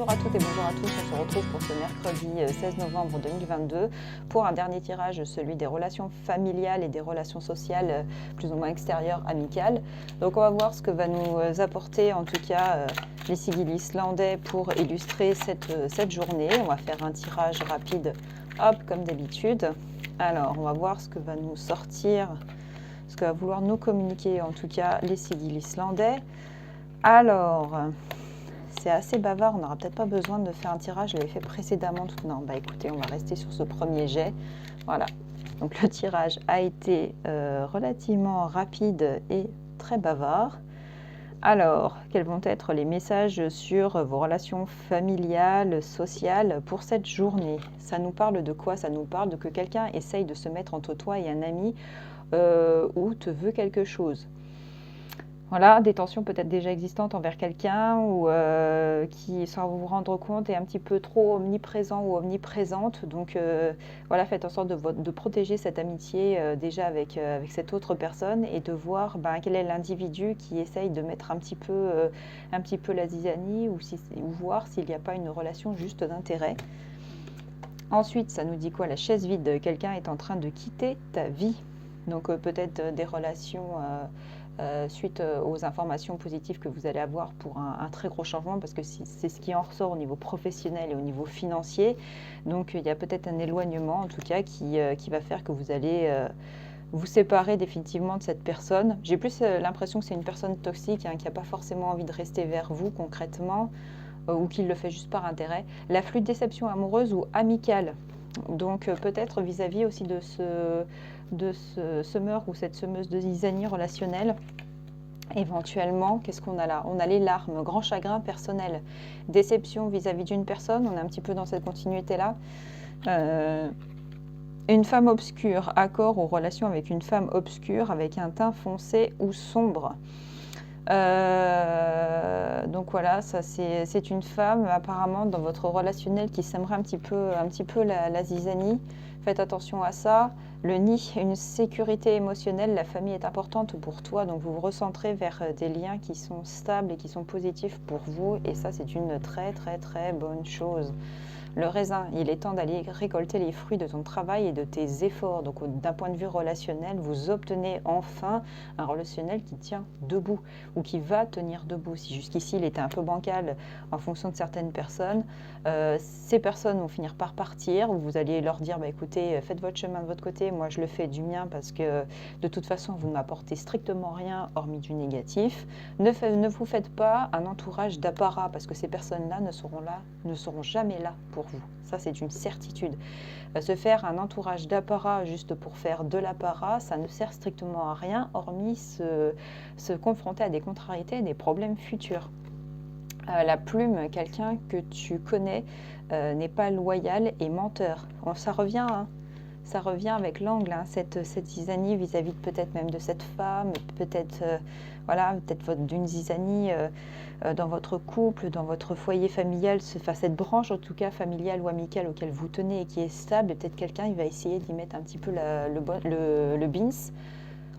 Bonjour à toutes et bonjour à tous, on se retrouve pour ce mercredi 16 novembre 2022 pour un dernier tirage, celui des relations familiales et des relations sociales plus ou moins extérieures, amicales. Donc on va voir ce que va nous apporter en tout cas les sigils islandais pour illustrer cette journée. On va faire un tirage rapide, hop, comme d'habitude. Alors on va voir ce que va nous sortir, ce que va vouloir nous communiquer en tout cas les sigils islandais. Alors... c'est assez bavard, on n'aura peut-être pas besoin de faire un tirage, je l'avais fait précédemment. Non, bah écoutez, on va rester sur ce premier jet. Voilà, donc le tirage a été relativement rapide et très bavard. Alors, quels vont être les messages sur vos relations familiales, sociales pour cette journée? Ça nous parle de quoi? Ça nous parle de que quelqu'un essaye de se mettre entre toi et un ami ou te veut quelque chose. Voilà, des tensions peut-être déjà existantes envers quelqu'un ou qui, sans vous rendre compte, est un petit peu trop omniprésent ou omniprésente. Donc voilà, faites en sorte de protéger cette amitié déjà avec cette autre personne et de voir quel est l'individu qui essaye de mettre un petit peu la zizanie ou voir s'il n'y a pas une relation juste d'intérêt. Ensuite, ça nous dit quoi? La chaise vide, quelqu'un est en train de quitter ta vie. Donc peut-être des relations... suite aux informations positives que vous allez avoir pour un très gros changement, parce que c'est ce qui en ressort au niveau professionnel et au niveau financier. Donc il y a peut-être un éloignement en tout cas qui va faire que vous allez vous séparer définitivement de cette personne. J'ai plus l'impression que c'est une personne toxique qui n'a pas forcément envie de rester vers vous concrètement ou qui le fait juste par intérêt. L'afflux de déception amoureuse ou amicale. Donc peut-être vis-à-vis aussi de ce semeur ou cette semeuse de zizanie relationnelle. Éventuellement, qu'est-ce qu'on a là? On a les larmes, grand chagrin personnel, déception vis-à-vis d'une personne, on est un petit peu dans cette continuité-là. Une femme obscure, accord ou relation avec une femme obscure, avec un teint foncé ou sombre. Donc voilà, ça c'est une femme apparemment dans votre relationnel qui sèmerait un petit peu la zizanie. Faites attention à ça. Le nid, une sécurité émotionnelle, la famille est importante pour toi, donc vous vous recentrez vers des liens qui sont stables et qui sont positifs pour vous, et ça c'est une très très très bonne chose. Le raisin, il est temps d'aller récolter les fruits de ton travail et de tes efforts. Donc d'un point de vue relationnel, vous obtenez enfin un relationnel qui tient debout ou qui va tenir debout. Si jusqu'ici il était un peu bancal en fonction de certaines personnes, ces personnes vont finir par partir. Vous allez leur dire, écoutez, faites votre chemin de votre côté, moi je le fais du mien parce que de toute façon vous ne m'apportez strictement rien hormis du négatif. Ne vous faites pas un entourage d'apparat parce que ces personnes-là ne seront jamais là pour vous. Ça, c'est une certitude. Se faire un entourage d'apparat juste pour faire de l'apparat, ça ne sert strictement à rien, hormis se confronter à des contrariétés et des problèmes futurs. La plume, quelqu'un que tu connais n'est pas loyal et menteur. Ça revient, hein. Ça revient avec l'angle, hein, cette zizanie vis-à-vis peut-être même de cette femme, peut-être d'une zizanie dans votre couple, dans votre foyer familial, cette branche en tout cas familiale ou amicale auquel vous tenez et qui est stable, et peut-être quelqu'un il va essayer d'y mettre un petit peu le bins.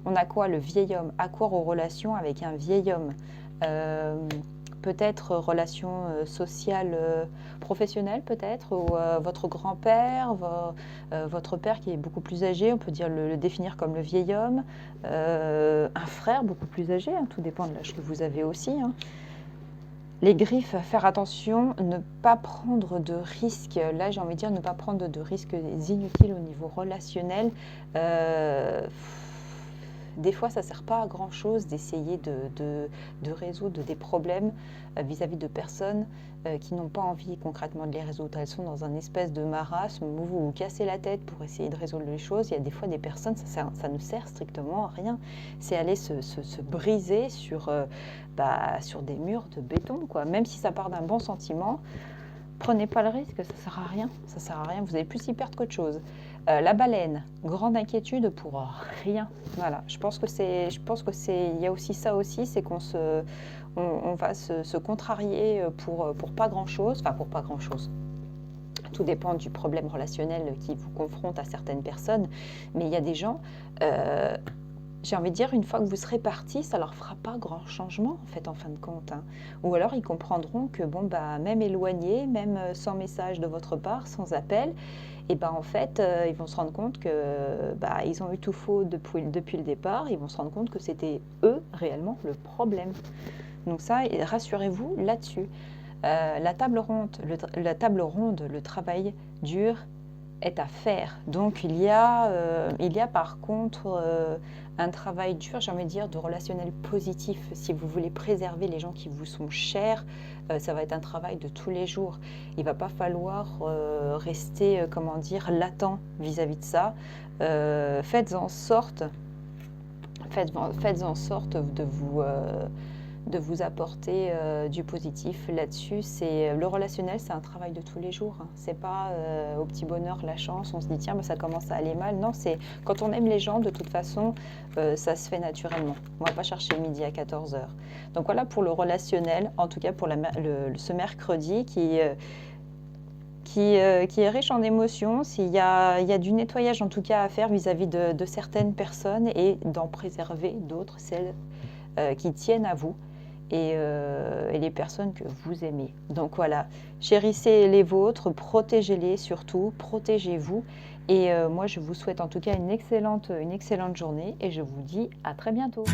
On a quoi? Le vieil homme, accord aux relations avec un vieil homme. Peut-être relation sociale professionnelle peut-être, ou votre grand-père, votre père qui est beaucoup plus âgé, on peut dire le définir comme le vieil homme, un frère beaucoup plus âgé, hein, tout dépend de l'âge que vous avez aussi, hein. Les griffes, faire attention, ne pas prendre de risques. Là, j'ai envie de dire ne pas prendre de risques inutiles au niveau relationnel. Des fois, ça ne sert pas à grand-chose d'essayer de résoudre des problèmes vis-à-vis de personnes qui n'ont pas envie concrètement de les résoudre. Elles sont dans un espèce de marasme où vous vous cassez la tête pour essayer de résoudre les choses. Il y a des fois des personnes, ça ne sert strictement à rien. C'est aller se briser sur des murs de béton, quoi. Même si ça part d'un bon sentiment, prenez pas le risque, ça sert à rien. Ça sert à rien, vous allez plus y perdre qu'autre chose. La baleine, grande inquiétude pour rien. Voilà, je pense que il y a aussi ça aussi, c'est on va se contrarier pour pas grand chose, enfin pour pas grand chose. Tout dépend du problème relationnel qui vous confronte à certaines personnes, mais il y a des gens j'ai envie de dire, une fois que vous serez parti, ça leur fera pas grand changement en fait en fin de compte, hein. Ou alors ils comprendront que bon bah même éloignés, même sans message de votre part, sans appel, et ben en fait ils vont se rendre compte que bah ils ont eu tout faux depuis le départ. Ils vont se rendre compte que c'était eux réellement le problème. Donc ça, et rassurez-vous là-dessus. La table ronde, le travail dur est à faire. Donc il y a par contre un travail dur, j'ai envie de dire, de relationnel positif. Si vous voulez préserver les gens qui vous sont chers, ça va être un travail de tous les jours. Il ne va pas falloir rester, comment dire, latent vis-à-vis de ça. Faites en sorte, faites en sorte de vous apporter du positif là-dessus. C'est le relationnel, c'est un travail de tous les jours, hein. C'est pas au petit bonheur la chance, on se dit tiens, bah, ça commence à aller mal. Non, c'est quand on aime les gens, de toute façon, ça se fait naturellement. On va pas chercher midi à 14 heures. Donc voilà pour le relationnel, en tout cas pour ce mercredi qui est riche en émotions. Il y a du nettoyage en tout cas à faire vis-à-vis de certaines personnes et d'en préserver d'autres, celles qui tiennent à vous et les personnes que vous aimez. Donc voilà, chérissez les vôtres, protégez-les surtout, protégez-vous. Et moi, je vous souhaite en tout cas une excellente journée et je vous dis à très bientôt.